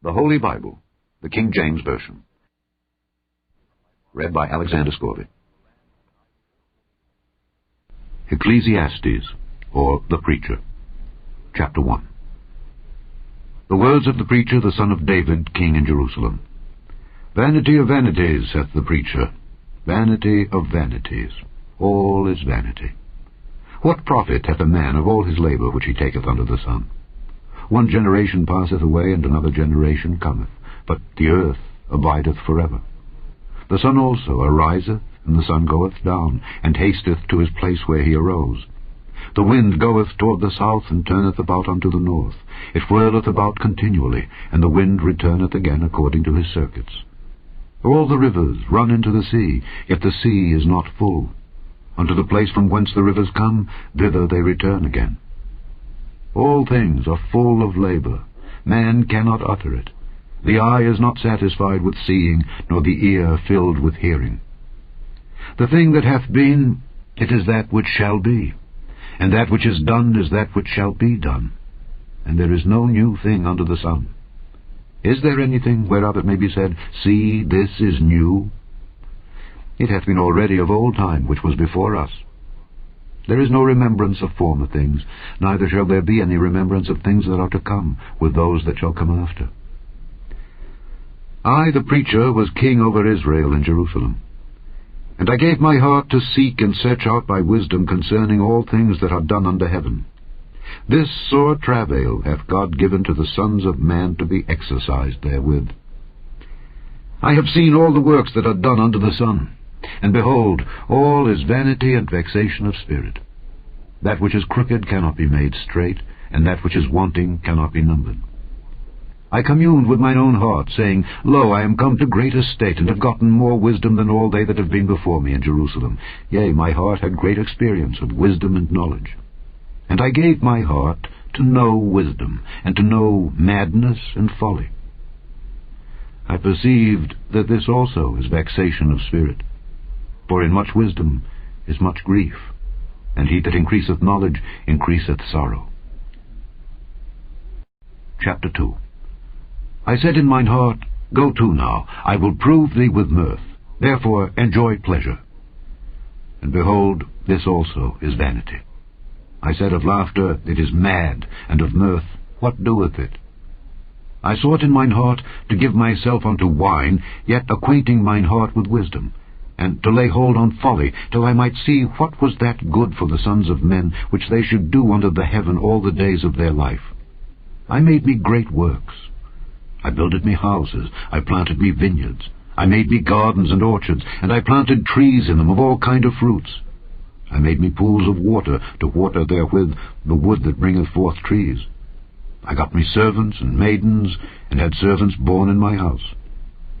The Holy Bible, the King James Version. Read by Alexander Scorby. Ecclesiastes, or the Preacher. Chapter 1. The words of the preacher, the son of David, king in Jerusalem. Vanity of vanities, saith the preacher, vanity of vanities. All is vanity. What profit hath a man of all his labor which he taketh under the sun? One generation passeth away, and another generation cometh, but the earth abideth forever. The sun also ariseth, and the sun goeth down, and hasteth to his place where he arose. The wind goeth toward the south, and turneth about unto the north. It whirleth about continually, and the wind returneth again according to his circuits. All the rivers run into the sea, yet the sea is not full. Unto the place from whence the rivers come, thither they return again. All things are full of labor. Man cannot utter it. The eye is not satisfied with seeing, nor the ear filled with hearing. The thing that hath been, it is that which shall be, and that which is done is that which shall be done. And there is no new thing under the sun. Is there anything whereof it may be said, See, this is new? It hath been already of old time, which was before us. There is no remembrance of former things, neither shall there be any remembrance of things that are to come, with those that shall come after. I, the preacher, was king over Israel in Jerusalem. And I gave my heart to seek and search out by wisdom concerning all things that are done under heaven. This sore travail hath God given to the sons of man to be exercised therewith. I have seen all the works that are done under the sun, and behold, all is vanity and vexation of spirit. That which is crooked cannot be made straight, and that which is wanting cannot be numbered. I communed with mine own heart, saying, Lo, I am come to great estate, and have gotten more wisdom than all they that have been before me in Jerusalem. Yea, my heart had great experience of wisdom and knowledge. And I gave my heart to know wisdom, and to know madness and folly. I perceived that this also is vexation of spirit. For in much wisdom is much grief, and he that increaseth knowledge increaseth sorrow. Chapter 2. I said in mine heart, Go to now, I will prove thee with mirth, therefore enjoy pleasure. And behold, this also is vanity. I said of laughter, It is mad, and of mirth, what doeth it? I sought in mine heart to give myself unto wine, yet acquainting mine heart with wisdom, and to lay hold on folly, till I might see what was that good for the sons of men, which they should do under the heaven all the days of their life. I made me great works. I builded me houses, I planted me vineyards, I made me gardens and orchards, and I planted trees in them of all kind of fruits. I made me pools of water, to water therewith the wood that bringeth forth trees. I got me servants and maidens, and had servants born in my house.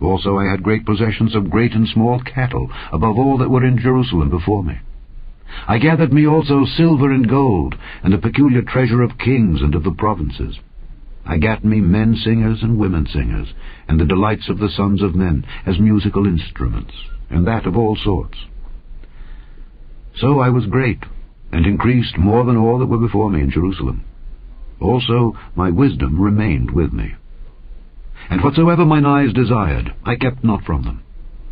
Also I had great possessions of great and small cattle, above all that were in Jerusalem before me. I gathered me also silver and gold, and a peculiar treasure of kings and of the provinces. I gat me men singers and women singers, and the delights of the sons of men, as musical instruments, and that of all sorts. So I was great, and increased more than all that were before me in Jerusalem. Also my wisdom remained with me. And whatsoever mine eyes desired, I kept not from them.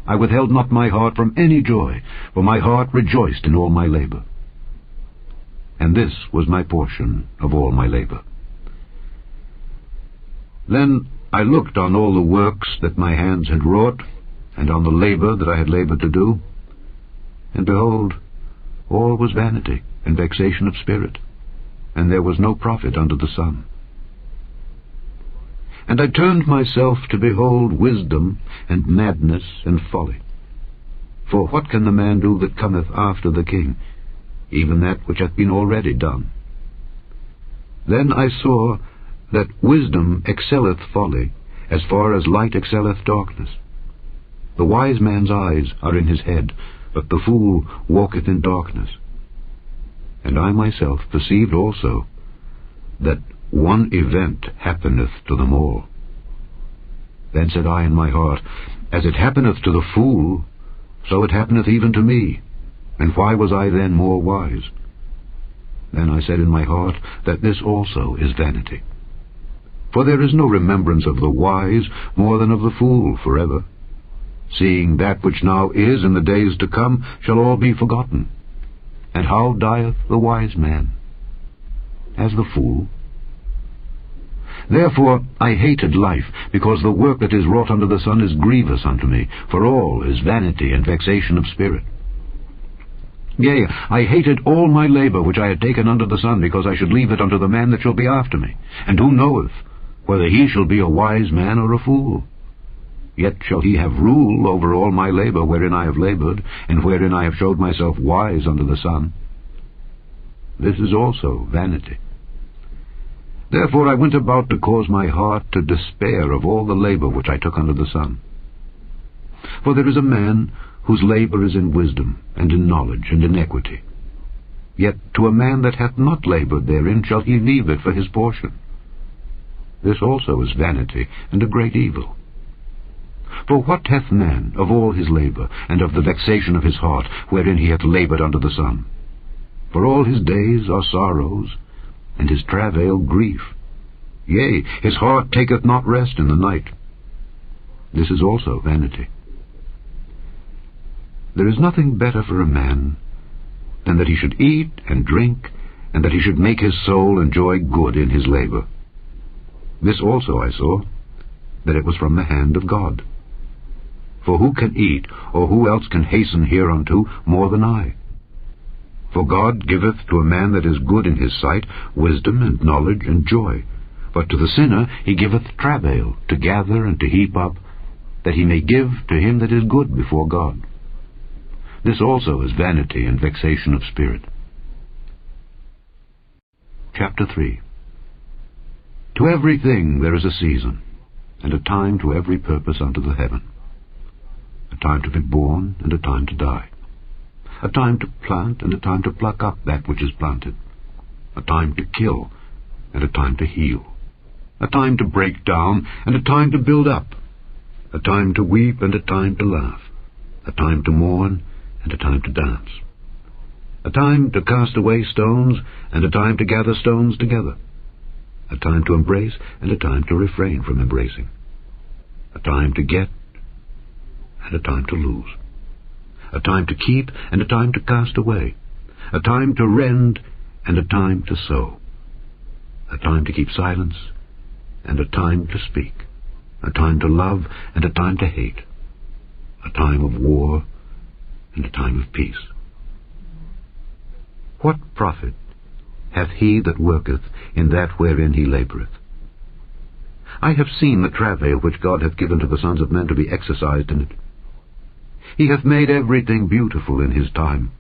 I withheld not my heart from any joy, for my heart rejoiced in all my labor. And this was my portion of all my labor. Then I looked on all the works that my hands had wrought, and on the labor that I had labored to do, and behold, all was vanity and vexation of spirit, and there was no profit under the sun. And I turned myself to behold wisdom and madness and folly. For what can the man do that cometh after the king? Even that which hath been already done. Then I saw that wisdom excelleth folly, as far as light excelleth darkness. The wise man's eyes are in his head, but the fool walketh in darkness. And I myself perceived also that one event happeneth to them all. Then said I in my heart, As it happeneth to the fool, so it happeneth even to me. And why was I then more wise? Then I said in my heart that this also is vanity. For there is no remembrance of the wise more than of the fool forever. Seeing that which now is in the days to come shall all be forgotten. And how dieth the wise man? As the fool. Therefore I hated life, because the work that is wrought under the sun is grievous unto me, for all is vanity and vexation of spirit. Yea, I hated all my labour which I had taken under the sun, because I should leave it unto the man that shall be after me. And who knoweth whether he shall be a wise man or a fool? Yet shall he have rule over all my labour wherein I have laboured, and wherein I have showed myself wise under the sun. This is also vanity. Therefore I went about to cause my heart to despair of all the labour which I took under the sun. For there is a man whose labour is in wisdom, and in knowledge, and in equity. Yet to a man that hath not laboured therein shall he leave it for his portion. This also is vanity, and a great evil. For what hath man of all his labour, and of the vexation of his heart, wherein he hath laboured under the sun? For all his days are sorrows, and his travail grief. Yea, his heart taketh not rest in the night. This is also vanity. There is nothing better for a man than that he should eat and drink, and that he should make his soul enjoy good in his labour. This also I saw, that it was from the hand of God. For who can eat, or who else can hasten hereunto more than I? For God giveth to a man that is good in his sight wisdom and knowledge and joy. But to the sinner he giveth travail, to gather and to heap up, that he may give to him that is good before God. This also is vanity and vexation of spirit. Chapter 3. To everything there is a season, and a time to every purpose under the heaven. A time to be born, and a time to die. A time to plant, and a time to pluck up that which is planted. A time to kill, and a time to heal. A time to break down, and a time to build up. A time to weep, and a time to laugh. A time to mourn, and a time to dance. A time to cast away stones, and a time to gather stones together. A time to embrace, and a time to refrain from embracing. A time to get, and a time to lose. A time to keep, and a time to cast away. A time to rend, and a time to sow. A time to keep silence, and a time to speak. A time to love, and a time to hate. A time of war, and a time of peace. What profit hath he that worketh in that wherein he laboureth? I have seen the travail which God hath given to the sons of men to be exercised in it. He hath made everything beautiful in his time.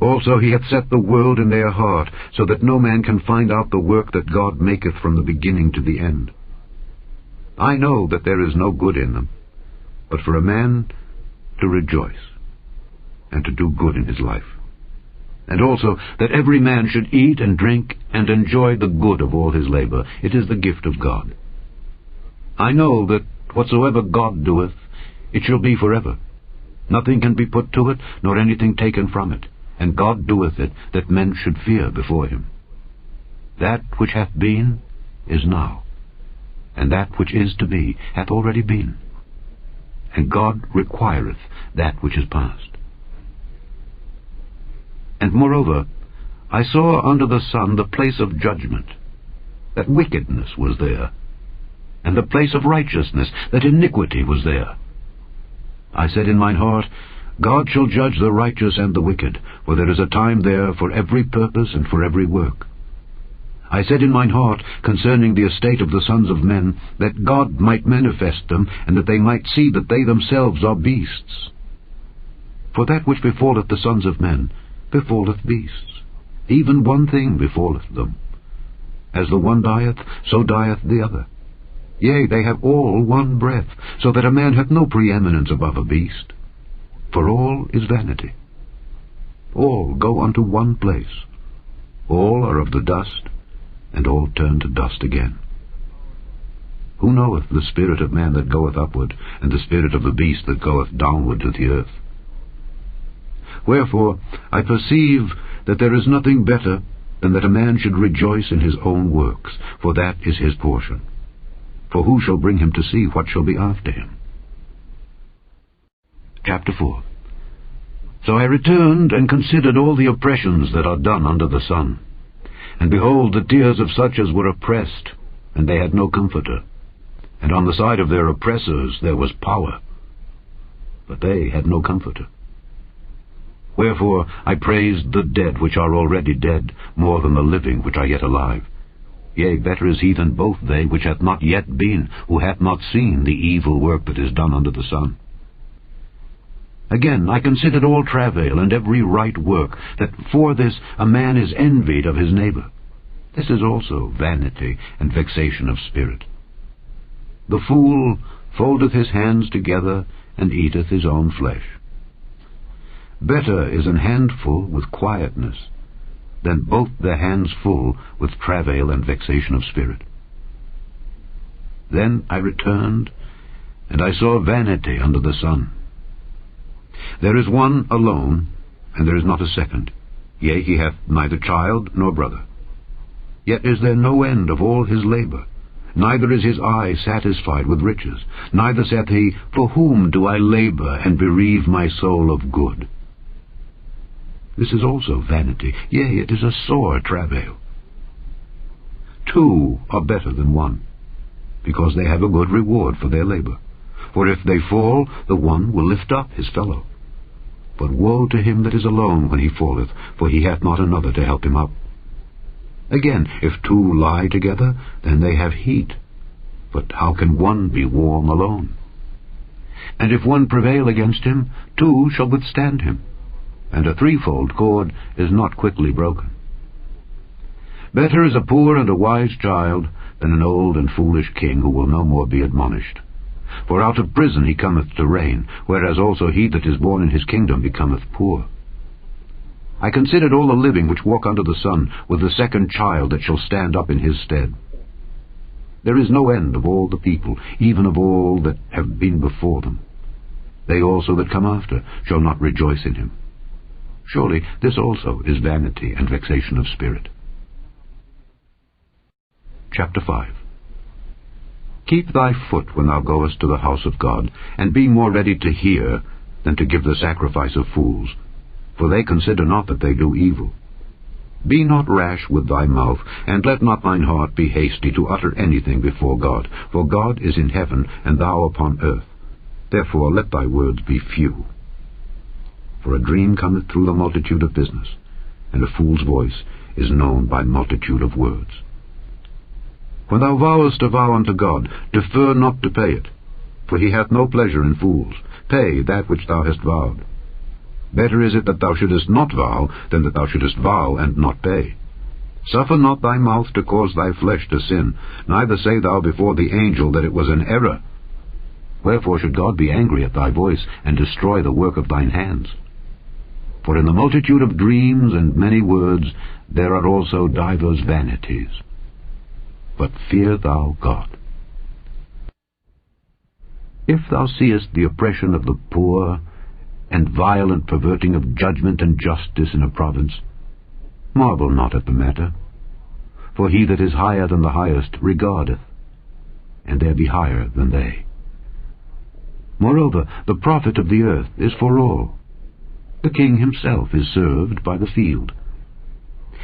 Also he hath set the world in their heart, so that no man can find out the work that God maketh from the beginning to the end. I know that there is no good in them, but for a man to rejoice, and to do good in his life. And also that every man should eat and drink, and enjoy the good of all his labour. It is the gift of God. I know that whatsoever God doeth, it shall be forever. Nothing can be put to it, nor anything taken from it. And God doeth it, that men should fear before him. That which hath been is now, and that which is to be hath already been. And God requireth that which is past. And moreover, I saw under the sun the place of judgment, that wickedness was there, and the place of righteousness, that iniquity was there. I said in mine heart, God shall judge the righteous and the wicked, for there is a time there for every purpose and for every work. I said in mine heart concerning the estate of the sons of men, that God might manifest them, and that they might see that they themselves are beasts. For that which befalleth the sons of men befalleth beasts. Even one thing befalleth them. As the one dieth, so dieth the other. Yea, they have all one breath, so that a man hath no preeminence above a beast. For all is vanity. All go unto one place. All are of the dust, and all turn to dust again. Who knoweth the spirit of man that goeth upward, and the spirit of the beast that goeth downward to the earth? Wherefore I perceive that there is nothing better than that a man should rejoice in his own works, for that is his portion. For who shall bring him to see what shall be after him? Chapter 4. So I returned and considered all the oppressions that are done under the sun. And behold, the tears of such as were oppressed, and they had no comforter. And on the side of their oppressors there was power, but they had no comforter. Wherefore I praised the dead which are already dead, more than the living which are yet alive. Yea, better is he than both they which hath not yet been, who hath not seen the evil work that is done under the sun. Again, I considered all travail and every right work, that for this a man is envied of his neighbor. This is also vanity and vexation of spirit. The fool foldeth his hands together, and eateth his own flesh. Better is an handful with quietness, than both their hands full with travail and vexation of spirit. Then I returned, and I saw vanity under the sun. There is one alone, and there is not a second. Yea, he hath neither child nor brother. Yet is there no end of all his labor, neither is his eye satisfied with riches, neither saith he, For whom do I labor and bereave my soul of good? This is also vanity, yea, it is a sore travail. Two are better than one, because they have a good reward for their labor. For if they fall, the one will lift up his fellow. But woe to him that is alone when he falleth, for he hath not another to help him up. Again, if two lie together, then they have heat. But how can one be warm alone? And if one prevail against him, two shall withstand him. And a threefold cord is not quickly broken. Better is a poor and a wise child than an old and foolish king who will no more be admonished. For out of prison he cometh to reign, whereas also he that is born in his kingdom becometh poor. I considered all the living which walk under the sun, with the second child that shall stand up in his stead. There is no end of all the people, even of all that have been before them. They also that come after shall not rejoice in him. Surely this also is vanity and vexation of spirit. Chapter 5. Keep thy foot when thou goest to the house of God, and be more ready to hear than to give the sacrifice of fools, for they consider not that they do evil. Be not rash with thy mouth, and let not thine heart be hasty to utter anything before God, for God is in heaven, and thou upon earth. Therefore let thy words be few. For a dream cometh through the multitude of business, and a fool's voice is known by multitude of words. When thou vowest a vow unto God, defer not to pay it, for he hath no pleasure in fools. Pay that which thou hast vowed. Better is it that thou shouldest not vow, than that thou shouldest vow and not pay. Suffer not thy mouth to cause thy flesh to sin, neither say thou before the angel that it was an error. Wherefore should God be angry at thy voice, and destroy the work of thine hands? For in the multitude of dreams and many words there are also divers vanities. But fear thou God. If thou seest the oppression of the poor, and violent perverting of judgment and justice in a province, marvel not at the matter. For he that is higher than the highest regardeth, and there be higher than they. Moreover, the profit of the earth is for all. The king himself is served by the field.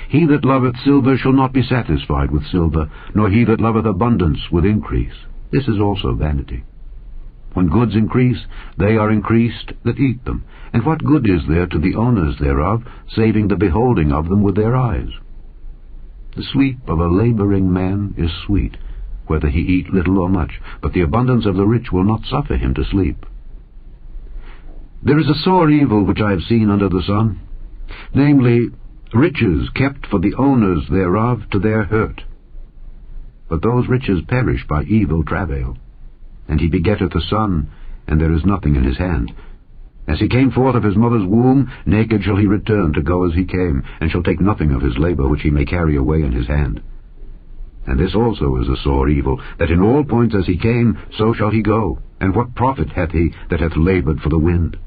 He that loveth silver shall not be satisfied with silver, nor he that loveth abundance with increase. This is also vanity. When goods increase, they are increased that eat them. And what good is there to the owners thereof, saving the beholding of them with their eyes? The sleep of a labouring man is sweet, whether he eat little or much, but the abundance of the rich will not suffer him to sleep. There is a sore evil which I have seen under the sun, namely, riches kept for the owners thereof to their hurt. But those riches perish by evil travail. And he begetteth a son, and there is nothing in his hand. As he came forth of his mother's womb, naked shall he return to go as he came, and shall take nothing of his labor which he may carry away in his hand. And this also is a sore evil, that in all points as he came, so shall he go. And what profit hath he that hath laboured for the wind?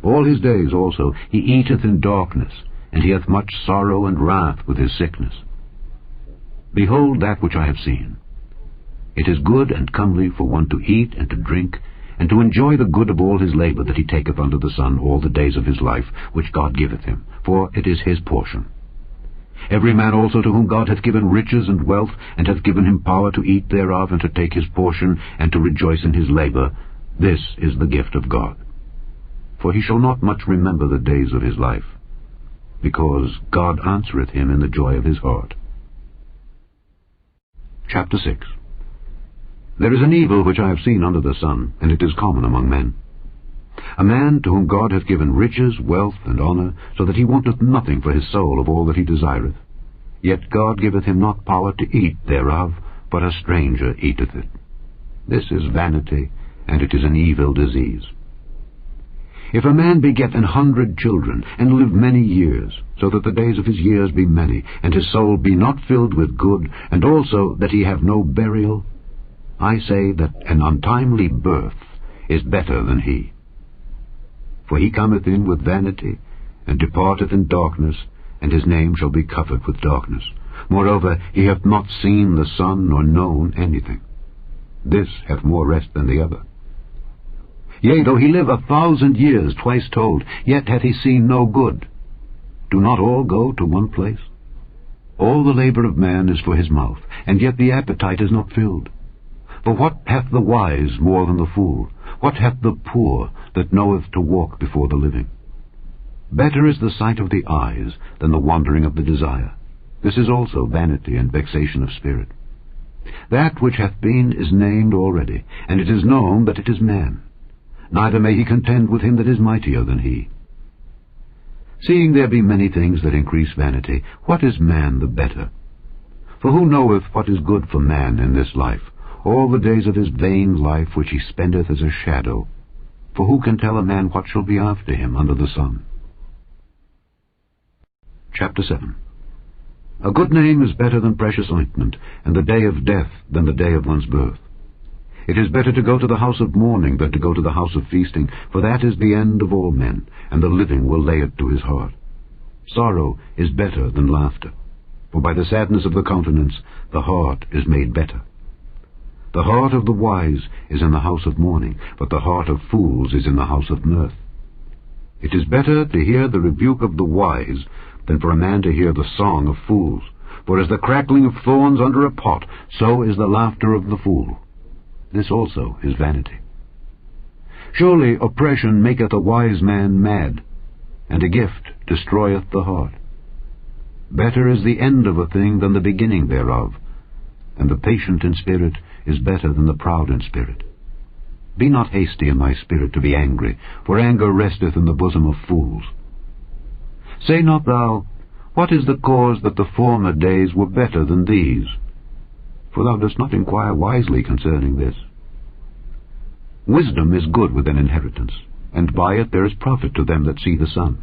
All his days also he eateth in darkness, and he hath much sorrow and wrath with his sickness. Behold that which I have seen. It is good and comely for one to eat and to drink, and to enjoy the good of all his labour that he taketh under the sun all the days of his life, which God giveth him, for it is his portion. Every man also to whom God hath given riches and wealth, and hath given him power to eat thereof, and to take his portion, and to rejoice in his labour, this is the gift of God. For he shall not much remember the days of his life, because God answereth him in the joy of his heart. Chapter 6. There is an evil which I have seen under the sun, and it is common among men. A man to whom God hath given riches, wealth, and honour, so that he wanteth nothing for his soul of all that he desireth. Yet God giveth him not power to eat thereof, but a stranger eateth it. This is vanity, and it is an evil disease. If a man beget 100 children, and live many years, so that the days of his years be many, and his soul be not filled with good, and also that he have no burial, I say that an untimely birth is better than he. For he cometh in with vanity, and departeth in darkness, and his name shall be covered with darkness. Moreover, he hath not seen the sun, nor known anything. This hath more rest than the other. Yea, though he live 1,000 years, twice told, yet hath he seen no good. Do not all go to one place? All the labour of man is for his mouth, and yet the appetite is not filled. For what hath the wise more than the fool? What hath the poor that knoweth to walk before the living? Better is the sight of the eyes than the wandering of the desire. This is also vanity and vexation of spirit. That which hath been is named already, and it is known that it is man. Neither may he contend with him that is mightier than he. Seeing there be many things that increase vanity, what is man the better? For who knoweth what is good for man in this life, all the days of his vain life which he spendeth as a shadow? For who can tell a man what shall be after him under the sun? Chapter 7. A good name is better than precious ointment, and the day of death than the day of one's birth. It is better to go to the house of mourning than to go to the house of feasting, for that is the end of all men, and the living will lay it to his heart. Sorrow is better than laughter, for by the sadness of the countenance the heart is made better. The heart of the wise is in the house of mourning, but the heart of fools is in the house of mirth. It is better to hear the rebuke of the wise than for a man to hear the song of fools. For as the crackling of thorns under a pot, so is the laughter of the fool. This also is vanity. Surely oppression maketh a wise man mad, and a gift destroyeth the heart. Better is the end of a thing than the beginning thereof, and the patient in spirit is better than the proud in spirit. Be not hasty in thy spirit to be angry, for anger resteth in the bosom of fools. Say not thou, What is the cause that the former days were better than these? For thou dost not inquire wisely concerning this. Wisdom is good with an inheritance, and by it there is profit to them that see the sun.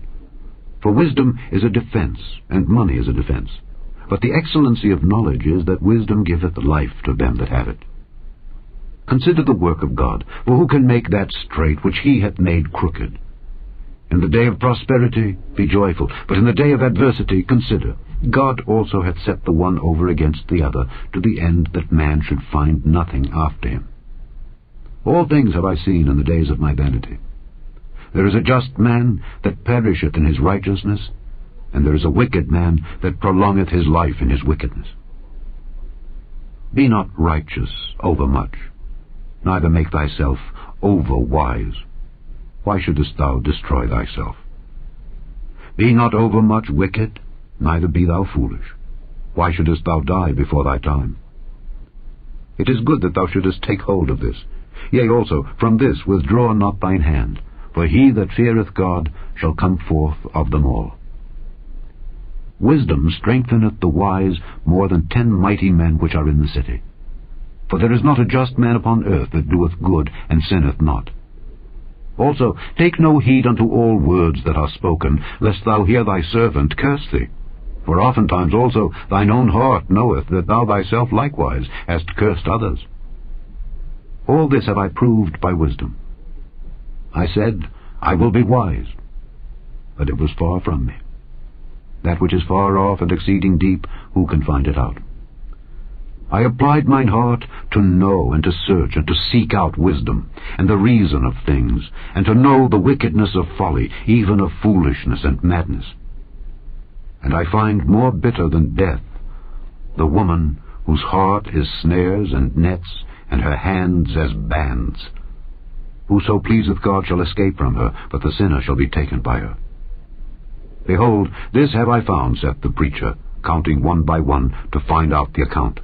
For wisdom is a defence, and money is a defence. But the excellency of knowledge is that wisdom giveth life to them that have it. Consider the work of God, for who can make that straight which he hath made crooked? In the day of prosperity be joyful, but in the day of adversity consider. God also hath set the one over against the other, to the end that man should find nothing after him. All things have I seen in the days of my vanity. There is a just man that perisheth in his righteousness, and there is a wicked man that prolongeth his life in his wickedness. Be not righteous overmuch, neither make thyself over wise. Why shouldest thou destroy thyself? Be not overmuch wicked, neither be thou foolish. Why shouldest thou die before thy time? It is good that thou shouldest take hold of this. Yea, also, from this withdraw not thine hand, for he that feareth God shall come forth of them all. Wisdom strengtheneth the wise more than 10 mighty men which are in the city. For there is not a just man upon earth that doeth good and sinneth not. Also, take no heed unto all words that are spoken, lest thou hear thy servant curse thee. For oftentimes also thine own heart knoweth that thou thyself likewise hast cursed others. All this have I proved by wisdom. I said, I will be wise, but it was far from me. That which is far off and exceeding deep, who can find it out? I applied mine heart to know and to search and to seek out wisdom, and the reason of things, and to know the wickedness of folly, even of foolishness and madness. And I find more bitter than death the woman whose heart is snares and nets, and her hands as bands. Whoso pleaseth God shall escape from her, but the sinner shall be taken by her. Behold, this have I found, saith the preacher, counting one by one, to find out the account,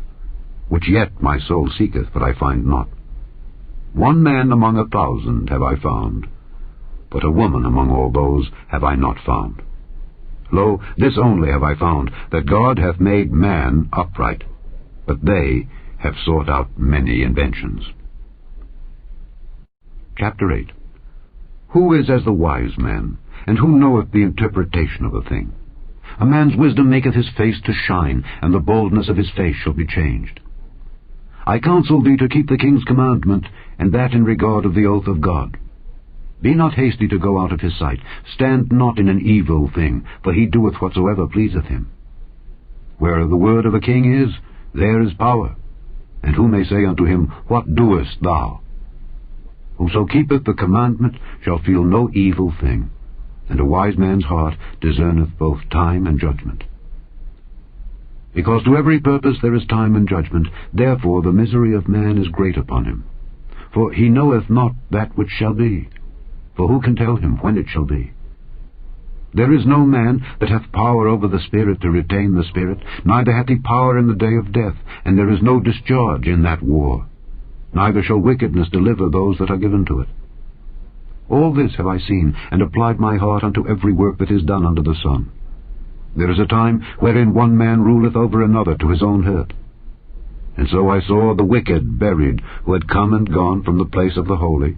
which yet my soul seeketh, but I find not. 1 man among 1,000 have I found, but a woman among all those have I not found. Lo, this only have I found, that God hath made man upright, but they have sought out many inventions. Chapter 8. Who is as the wise man, and who knoweth the interpretation of a thing? A man's wisdom maketh his face to shine, and the boldness of his face shall be changed. I counsel thee to keep the king's commandment, and that in regard of the oath of God. Be not hasty to go out of his sight. Stand not in an evil thing, for he doeth whatsoever pleaseth him. Where the word of a king is, there is power. And who may say unto him, What doest thou? Whoso keepeth the commandment shall feel no evil thing, and a wise man's heart discerneth both time and judgment. Because to every purpose there is time and judgment, therefore the misery of man is great upon him. For he knoweth not that which shall be, for who can tell him when it shall be? There is no man that hath power over the Spirit to retain the Spirit, neither hath he power in the day of death, and there is no discharge in that war. Neither shall wickedness deliver those that are given to it. All this have I seen, and applied my heart unto every work that is done under the sun. There is a time wherein 1 man ruleth over another to his own hurt. And so I saw the wicked buried, who had come and gone from the place of the holy,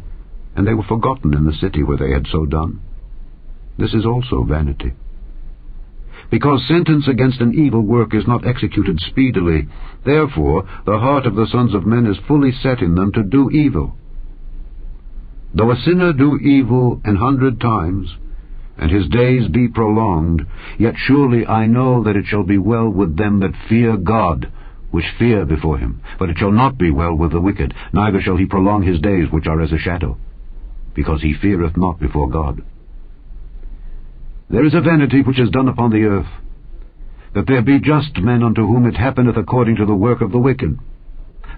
and they were forgotten in the city where they had so done. This is also vanity. Because sentence against an evil work is not executed speedily, therefore the heart of the sons of men is fully set in them to do evil. Though a sinner do evil 100 times, and his days be prolonged, yet surely I know that it shall be well with them that fear God, which fear before him. But it shall not be well with the wicked, neither shall he prolong his days which are as a shadow, because he feareth not before God. There is a vanity which is done upon the earth, that there be just men unto whom it happeneth according to the work of the wicked.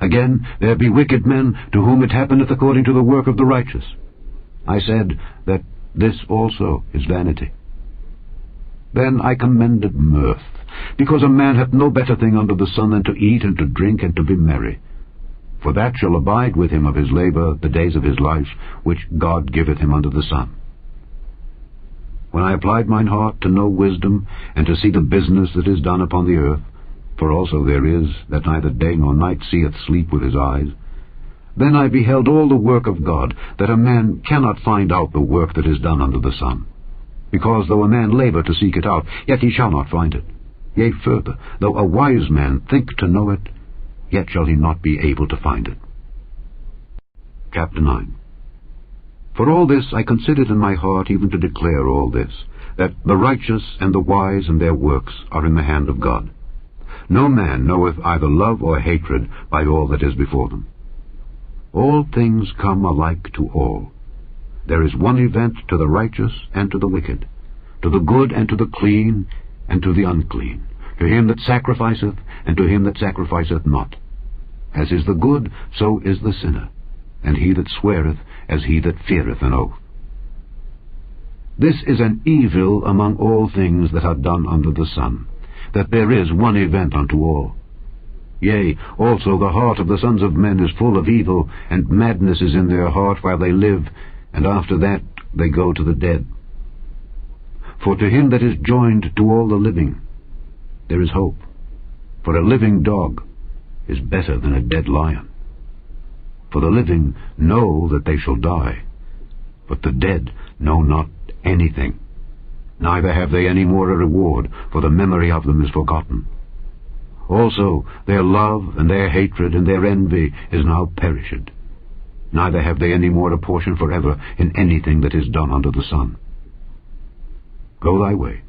Again, there be wicked men to whom it happeneth according to the work of the righteous. I said that this also is vanity. Then I commended mirth, because a man hath no better thing under the sun than to eat and to drink and to be merry. For that shall abide with him of his labor the days of his life, which God giveth him under the sun. When I applied mine heart to know wisdom, and to see the business that is done upon the earth, for also there is that neither day nor night seeth sleep with his eyes, then I beheld all the work of God, that a man cannot find out the work that is done under the sun. Because though a man labor to seek it out, yet he shall not find it. Yea, further, though a wise man think to know it, yet shall he not be able to find it. Chapter 9. For all this I considered in my heart even to declare all this, that the righteous and the wise and their works are in the hand of God. No man knoweth either love or hatred by all that is before them. All things come alike to all. There is one event to the righteous and to the wicked, to the good and to the clean and to the unclean, to him that sacrificeth and to him that sacrificeth not. As is the good, so is the sinner, and he that sweareth as he that feareth an oath. This is an evil among all things that are done under the sun, that there is one event unto all. Yea, also the heart of the sons of men is full of evil, and madness is in their heart while they live, and after that they go to the dead. For to him that is joined to all the living there is hope, for a living dog is better than a dead lion. For the living know that they shall die, but the dead know not anything, neither have they any more a reward, for the memory of them is forgotten. Also their love and their hatred and their envy is now perished, neither have they any more a portion forever in anything that is done under the sun. Go thy way,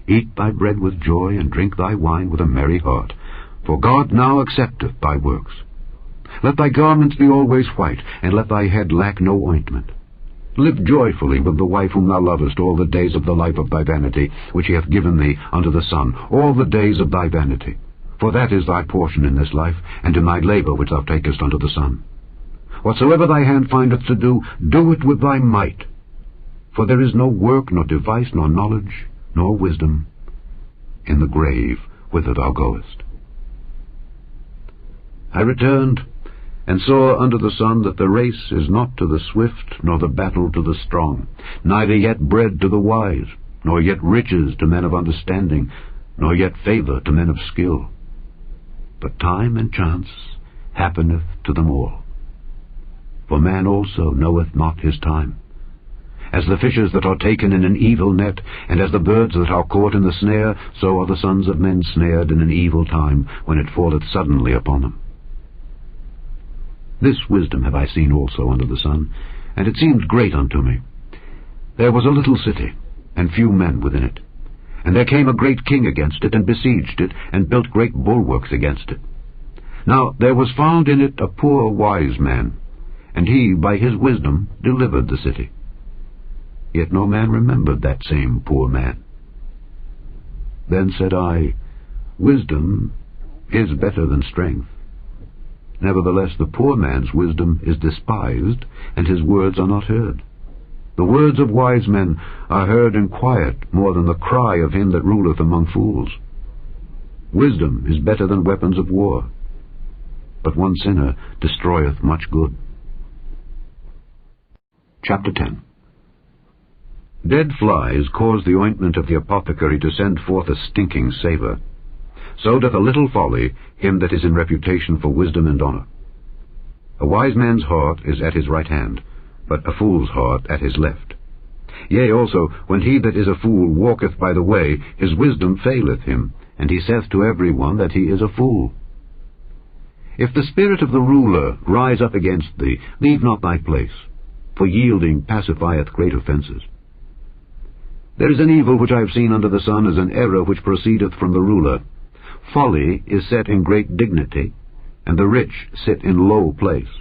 eat thy bread with joy, and drink thy wine with a merry heart, For God now accepteth thy works. Let thy garments be always white, and let thy head lack no ointment. Live joyfully with the wife whom thou lovest all the days of the life of thy vanity, which he hath given thee unto the sun, all the days of thy vanity. For that is thy portion in this life, and in thy labour which thou takest unto the sun. Whatsoever thy hand findeth to do, do it with thy might. For there is no work, nor device, nor knowledge, nor wisdom in the grave whither thou goest. I returned, and saw under the sun that the race is not to the swift, nor the battle to the strong, neither yet bread to the wise, nor yet riches to men of understanding, nor yet favour to men of skill. But time and chance happeneth to them all. For man also knoweth not his time. As the fishes that are taken in an evil net, and as the birds that are caught in the snare, so are the sons of men snared in an evil time, when it falleth suddenly upon them. This wisdom have I seen also under the sun, and it seemed great unto me. There was a little city, and few men within it. And there came a great king against it, and besieged it, and built great bulwarks against it. Now there was found in it a poor wise man, and he by his wisdom delivered the city. Yet no man remembered that same poor man. Then said I, Wisdom is better than strength. Nevertheless the poor man's wisdom is despised, and his words are not heard. The words of wise men are heard in quiet more than the cry of him that ruleth among fools. Wisdom is better than weapons of war, but one sinner destroyeth much good. Chapter 10. Dead flies cause the ointment of the apothecary to send forth a stinking savour. So doth a little folly him that is in reputation for wisdom and honour. A wise man's heart is at his right hand, but a fool's heart at his left. Yea, also, when he that is a fool walketh by the way, his wisdom faileth him, and he saith to every one that he is a fool. If the spirit of the ruler rise up against thee, leave not thy place, for yielding pacifieth great offences. There is an evil which I have seen under the sun, as an error which proceedeth from the ruler. Folly is set in great dignity, and the rich sit in low place.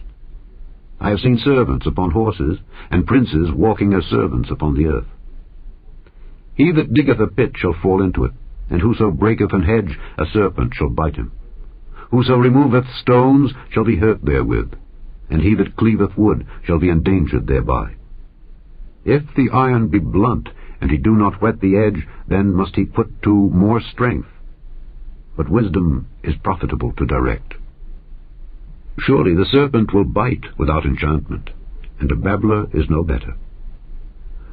I have seen servants upon horses, and princes walking as servants upon the earth. He that diggeth a pit shall fall into it, and whoso breaketh an hedge, a serpent shall bite him. Whoso removeth stones shall be hurt therewith, and he that cleaveth wood shall be endangered thereby. If the iron be blunt, and he do not whet the edge, then must he put to more strength. But wisdom is profitable to direct. Surely the serpent will bite without enchantment, and a babbler is no better.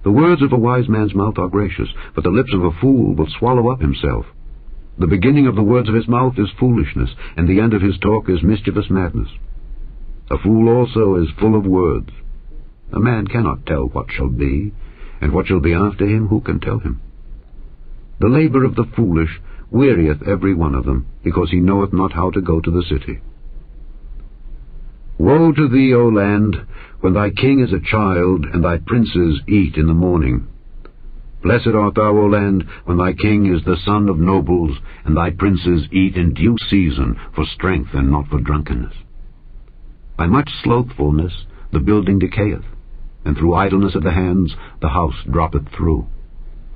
The words of a wise man's mouth are gracious, but the lips of a fool will swallow up himself. The beginning of the words of his mouth is foolishness, and the end of his talk is mischievous madness. A fool also is full of words. A man cannot tell what shall be, and what shall be after him, who can tell him? The labour of the foolish wearieth every one of them, because he knoweth not how to go to the city. Woe to thee, O land, when thy king is a child, and thy princes eat in the morning. Blessed art thou, O land, when thy king is the son of nobles, and thy princes eat in due season, for strength and not for drunkenness. By much slothfulness the building decayeth, and through idleness of the hands the house droppeth through.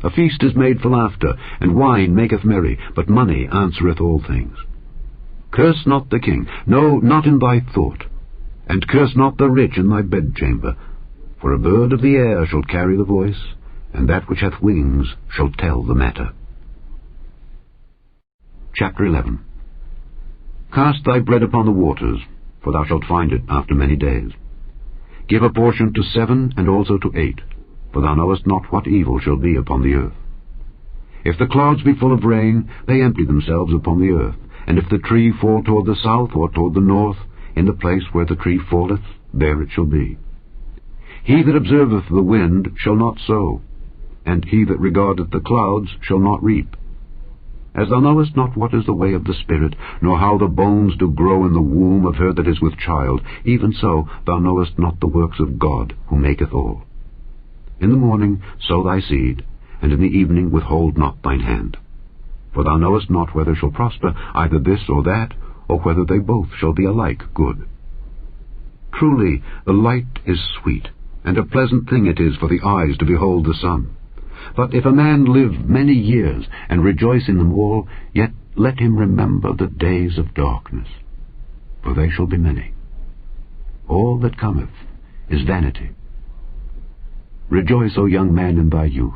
A feast is made for laughter, and wine maketh merry, but money answereth all things. Curse not the king, no, not in thy thought, and curse not the rich in thy bedchamber, for a bird of the air shall carry the voice, and that which hath wings shall tell the matter. Chapter 11. Cast thy bread upon the waters, for thou shalt find it after many days. Give a portion to 7 and also to 8, for thou knowest not what evil shall be upon the earth. If the clouds be full of rain, they empty themselves upon the earth, and if the tree fall toward the south or toward the north, in the place where the tree falleth, there it shall be. He that observeth the wind shall not sow, and he that regardeth the clouds shall not reap. As thou knowest not what is the way of the Spirit, nor how the bones do grow in the womb of her that is with child, even so thou knowest not the works of God, who maketh all. In the morning sow thy seed, and in the evening withhold not thine hand. For thou knowest not whether shall prosper either this or that, or whether they both shall be alike good. Truly the light is sweet, and a pleasant thing it is for the eyes to behold the sun. But if a man live many years, and rejoice in them all, yet let him remember the days of darkness, for they shall be many. All that cometh is vanity. Rejoice, O young man, in thy youth,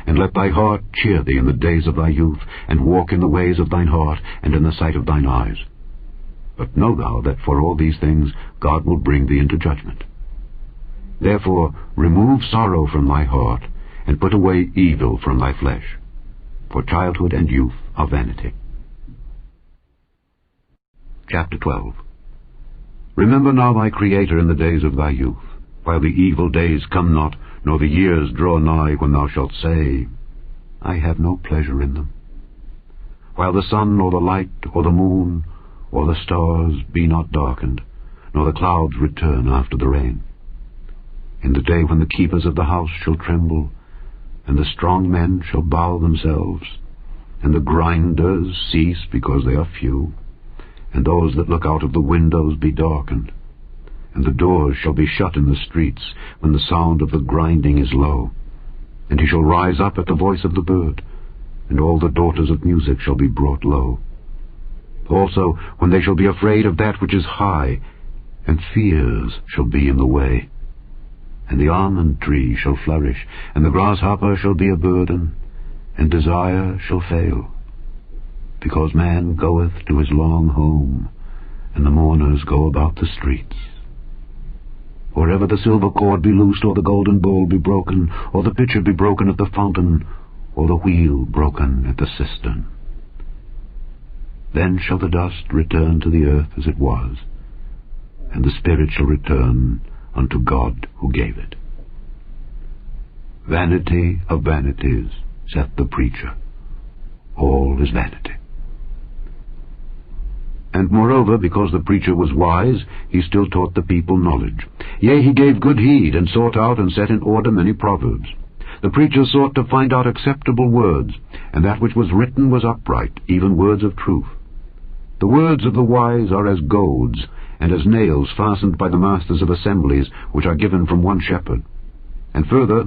and let thy heart cheer thee in the days of thy youth, and walk in the ways of thine heart, and in the sight of thine eyes. But know thou that for all these things God will bring thee into judgment. Therefore remove sorrow from thy heart, and put away evil from thy flesh, for childhood and youth are vanity. Chapter 12. Remember now thy Creator in the days of thy youth, while the evil days come not, nor the years draw nigh, when thou shalt say, I have no pleasure in them. While the sun, or the light, or the moon, or the stars be not darkened, nor the clouds return after the rain. In the day when the keepers of the house shall tremble, and the strong men shall bow themselves, and the grinders cease because they are few, and those that look out of the windows be darkened, and the doors shall be shut in the streets, when the sound of the grinding is low. And he shall rise up at the voice of the bird, and all the daughters of music shall be brought low. Also, when they shall be afraid of that which is high, and fears shall be in the way. And the almond tree shall flourish, and the grasshopper shall be a burden, and desire shall fail. Because man goeth to his long home, and the mourners go about the streets. Or ever the silver cord be loosed, or the golden bowl be broken, or the pitcher be broken at the fountain, or the wheel broken at the cistern. Then shall the dust return to the earth as it was, and the spirit shall return unto God who gave it. Vanity of vanities, saith the preacher. All is vanity. And moreover, because the preacher was wise, he still taught the people knowledge. Yea, he gave good heed, and sought out and set in order many proverbs. The preacher sought to find out acceptable words, and that which was written was upright, even words of truth. The words of the wise are as goads, and as nails fastened by the masters of assemblies, which are given from one shepherd. And further,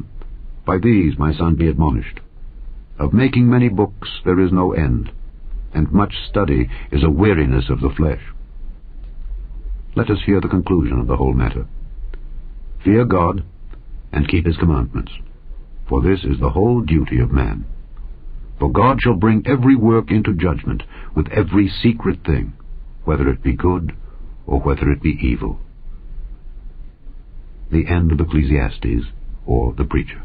by these, my son, be admonished. Of making many books there is no end, and much study is a weariness of the flesh. Let us hear the conclusion of the whole matter. Fear God, and keep his commandments, for this is the whole duty of man. For God shall bring every work into judgment, with every secret thing, whether it be good or whether it be evil. The end of Ecclesiastes, or the Preacher.